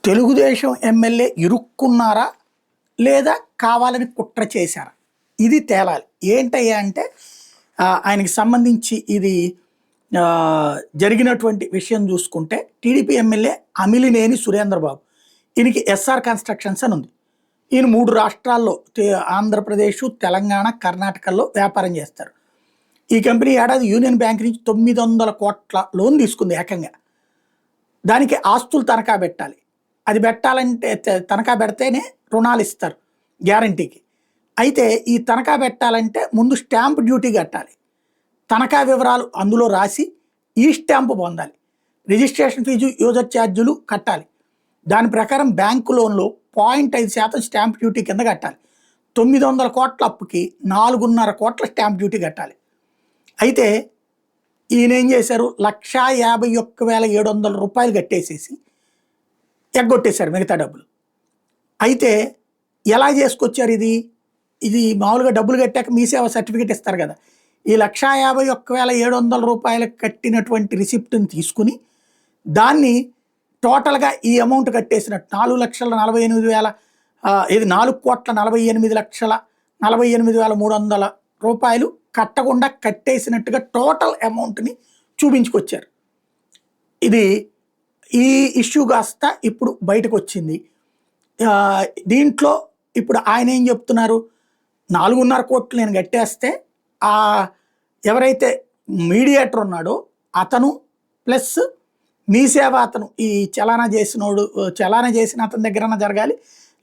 Telugu Desam MLA ఇరుక్కున్నారా లేదా కావాలని కుట్ర చేశారా ఇది తేలాలి. ఏంటయ్యా అంటే ఆయనకి సంబంధించి ఇది జరిగినటువంటి విషయం చూసుకుంటే టీడీపీ ఎమ్మెల్యే అమిలినేని సురేంద్రబాబు, ఈయనకి ఎస్ఆర్ కన్స్ట్రక్షన్స్ అని ఉంది. ఈయన 3 రాష్ట్రాల్లో ఆంధ్రప్రదేశ్, తెలంగాణ, కర్ణాటకలో వ్యాపారం చేస్తారు. ఈ కంపెనీ ఏడాది యూనియన్ బ్యాంక్ నుంచి 900 కోట్ల లోన్ తీసుకుంది ఏకంగా. దానికి ఆస్తులు తనఖా పెట్టాలి. అది పెట్టాలంటే తనఖా పెడితేనే రుణాలు ఇస్తారు గ్యారంటీకి. అయితే ఈ తనఖా పెట్టాలంటే ముందు స్టాంప్ డ్యూటీ కట్టాలి. తనఖా వివరాలు అందులో రాసి ఈ స్టాంపు పొందాలి. రిజిస్ట్రేషన్ ఫీజు, యూజర్ ఛార్జీలు కట్టాలి. దాని ప్రకారం బ్యాంకు లోన్లో 0.5% స్టాంప్ డ్యూటీ కింద కట్టాలి. 900 కోట్ల అప్పుకి 4.5 కోట్ల స్టాంప్ డ్యూటీ కట్టాలి. అయితే ఈయన ఏం చేశారు, 1,51,700 రూపాయలు కట్టేసేసి ఎగ్గొట్టేశారు మిగతా డబ్బులు. అయితే ఎలా చేసుకొచ్చారు ఇది మామూలుగా డబ్బులు కట్టాక మీ సేవ సర్టిఫికేట్ ఇస్తారు కదా. ఈ 1,51,700 రూపాయలకు కట్టినటువంటి రిసిప్ట్ని తీసుకుని దాన్ని టోటల్గా ఈ అమౌంట్ కట్టేసినట్టు 4,48,000 ఇది 4,48,48,300 రూపాయలు కట్టకుండా కట్టేసినట్టుగా టోటల్ అమౌంట్ని చూపించుకొచ్చారు. ఈ ఇష్యూ కాస్త ఇప్పుడు బయటకు వచ్చింది. దీంట్లో ఇప్పుడు ఆయన ఏం చెప్తున్నారు, 4.5 కోట్లు నేను కట్టేస్తే ఎవరైతే మీడియేటర్ ఉన్నాడో అతను ప్లస్ మీ సేవ అతను ఈ చలానా చేసిన అతని దగ్గరన్నా జరగాలి,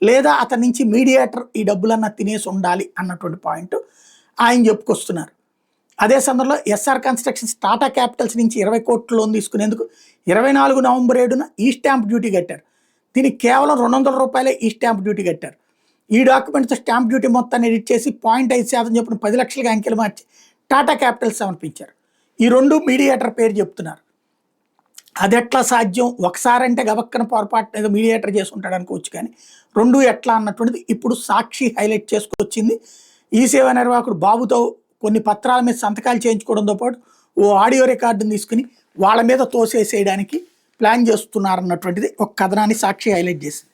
లేదా అతని నుంచి మీడియేటర్ ఈ డబ్బులన్నా తినేసి ఉండాలి అన్నటువంటి పాయింట్ ఆయన చెప్పుకొస్తున్నారు. అదే సందర్భంలో ఎస్ఆర్ కన్స్ట్రక్షన్స్ టాటా క్యాపిటల్స్ నుంచి 20 కోట్ల లోన్ తీసుకునేందుకు 24 నవంబర్ 7న ఈ స్టాంప్ డ్యూటీ కట్టారు. దీనికి కేవలం 200 రూపాయలే ఈ స్టాంప్ డ్యూటీ కట్టారు. ఈ డాక్యుమెంట్తో స్టాంప్ డ్యూటీ మొత్తాన్ని ఎడిట్ చేసి 0.5% చొప్పున 10 లక్షలుగా అంకెలు మార్చి టాటా క్యాపిటల్స్ సమర్పించారు. ఈ 2 మీడియేటర్ పేరు చెప్తున్నారు. అది ఎట్లా సాధ్యం, ఒకసారంటే గబక్కన పొరపాటు ఏదో మీడియేటర్ చేసుకుంటాడు అనుకోవచ్చు, కానీ 2 ఎట్లా అన్నటువంటిది ఇప్పుడు సాక్షి హైలైట్ చేసుకొచ్చింది. ఈ సేవా నిర్వాహకుడు బాబుతో కొన్ని పత్రాల మీద సంతకాలు చేయించుకోవడంతో పాటు ఓ ఆడియో రికార్డుని తీసుకుని వాళ్ళ మీద తోసేసేయడానికి ప్లాన్ చేస్తున్నారన్నటువంటిది ఒక కథనాన్ని సాక్షి హైలైట్ చేసింది.